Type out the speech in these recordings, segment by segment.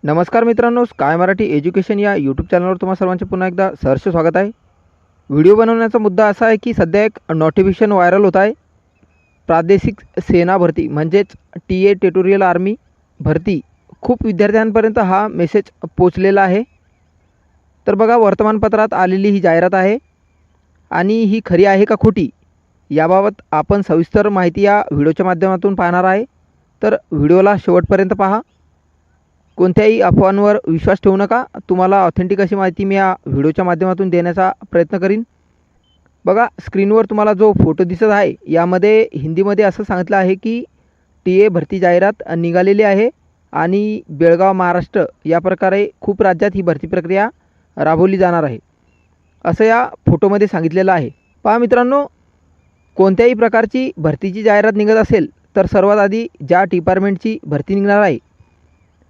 नमस्कार मित्रांनो, sky Marathi education या यूट्यूब चॅनलवर तुम्हा सर्वांचे पुन्हा एकदा सहर्ष स्वागत आहे। व्हिडिओ बनवण्याचा मुद्दा असा आहे की सध्या एक नोटिफिकेशन व्हायरल होत आहे। प्रादेशिक सेना भरती म्हणजेच टीए टेरिटोरियल आर्मी भरती खूप विद्यार्थ्यांपर्यंत हा मेसेज पोहोचलेला आहे। तर बघा, वर्तमानपत्रात आलेली ही जाहिरात आहे आणि ही खरी आहे का खोटी याबाबत आपण सविस्तर माहिती या व्हिडिओच्या माध्यमातून पाहणार आहे। तर व्हिडिओला शेवटपर्यंत पहा। कोणत्याही अफवांवर विश्वास ठेवू नका। तुम्हाला ऑथेंटिक अशी माहिती मी या व्हिडिओच्या माध्यमातून देण्याचा प्रयत्न करीन। बघा, स्क्रीनवर तुम्हाला जो फोटो दिसत आहे यामध्ये हिंदीमध्ये असं सांगितलं आहे की टीए भरती जाहिरात निघालेली आहे आणि बेळगाव महाराष्ट्र या प्रकारे खूप राज्यात ही भरती प्रक्रिया राबवली जाणार आहे असं या फोटोमध्ये सांगितलेलं आहे। पहा मित्रांनो, कोणत्याही प्रकारची भरतीची जाहिरात निघत असेल तर सर्वात आधी ज्या डिपार्टमेंटची भरती निघणार आहे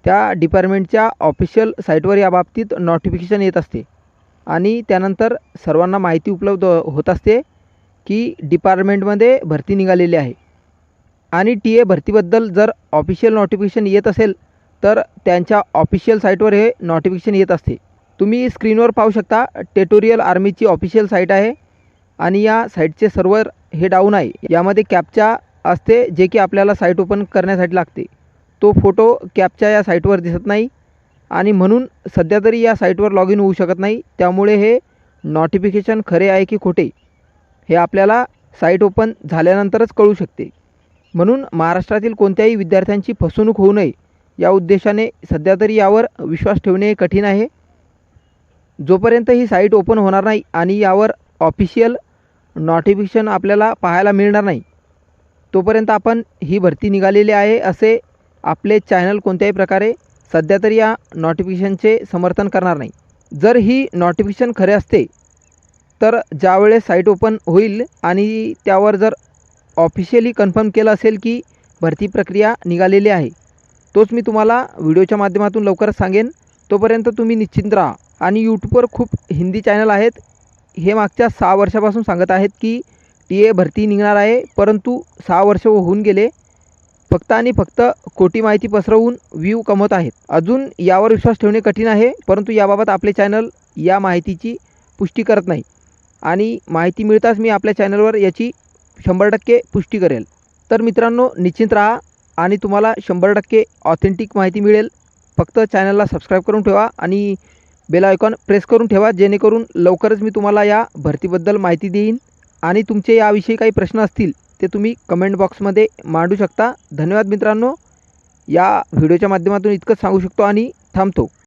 त्या डिपार्टमेंटच्या ऑफिशियल साईटवर याबाबतीत नोटिफिकेशन येत असते आणि त्यानंतर सर्वांना माहिती उपलब्ध होत असते की डिपार्टमेंटमध्ये भरती निघालेली आहे। आणि टीए भरतीबद्दल जर ऑफिशियल नोटिफिकेशन येत असेल तर त्यांच्या ऑफिशियल साईटवर हे नोटिफिकेशन येत असते। तुम्ही स्क्रीनवर पाहू शकता, टेरिटोरियल आर्मीची ऑफिशियल साईट आहे आणि या साईटचे सर्व्हर हे डाऊन आहे। यामध्ये कॅप्चा असते जे की आपल्याला साईट ओपन करण्यासाठी लागते। तो फोटो कॅप्चा या साईटवर दिसत नाही आणि म्हणून सध्या तरी या साईटवर लॉग इन होऊ शकत नाही। त्यामुळे हे नोटिफिकेशन खरे आहे की खोटे हे आपल्याला साईट ओपन झाल्यानंतरच कळू शकते। म्हणून महाराष्ट्रातील कोणत्याही विद्यार्थ्यांची फसवणूक होऊ नये या उद्देशाने सध्या तरी यावर विश्वास ठेवणे कठीण आहे। जोपर्यंत ही साईट ओपन होणार नाही आणि यावर ऑफिशियल नोटिफिकेशन आपल्याला पाहायला मिळणार नाही तोपर्यंत आपण ही भरती निघालेली आहे असे आपले चॅनल कोणत्याही प्रकारे सध्या तरी या नोटिफिकेशनचे समर्थन करणार नाही। जर ही नोटिफिकेशन खरे असते तर ज्यावेळेस साईट ओपन होईल आणि त्यावर जर ऑफिशियली कन्फर्म केलं असेल की भरती प्रक्रिया निघालेली आहे तोच मी तुम्हाला व्हिडिओच्या माध्यमातून लवकरच सांगेन। तोपर्यंत तुम्ही निश्चिंत राहा। आणि यूट्यूबवर खूप हिंदी चॅनल आहेत, हे मागच्या 6 वर्षापासून सांगत आहेत की टीए भरती निघणार आहे, परंतु 6 वर्ष होऊन गेले, फक्त आणि फक्त खोटी माहिती पसरवून व्ह्यू कमवत आहेत। अजून यावर विश्वास ठेवणे कठीण आहे, परंतु याबाबत आपले चॅनल या माहितीची पुष्टी करत नाही आणि माहिती मिळताच मी आपल्या चॅनलवर याची 100% पुष्टी करेल। तर मित्रांनो, निश्चिंत राहा आणि तुम्हाला 100% ऑथेंटिक माहिती मिळेल। फक्त चॅनलला सबस्क्राईब करून ठेवा आणि बेल आयकॉन प्रेस करून ठेवा, जेणेकरून लवकरच मी तुम्हाला या भरतीबद्दल माहिती देईन। आणि तुमचे याविषयी काही प्रश्न असतील ते तुम्ही कमेंट बॉक्समध्ये मांडू शकता। धन्यवाद मित्रांनो। या व्हिडिओच्या माध्यमातून इतकंच सांगू शकतो आणि थांबतो।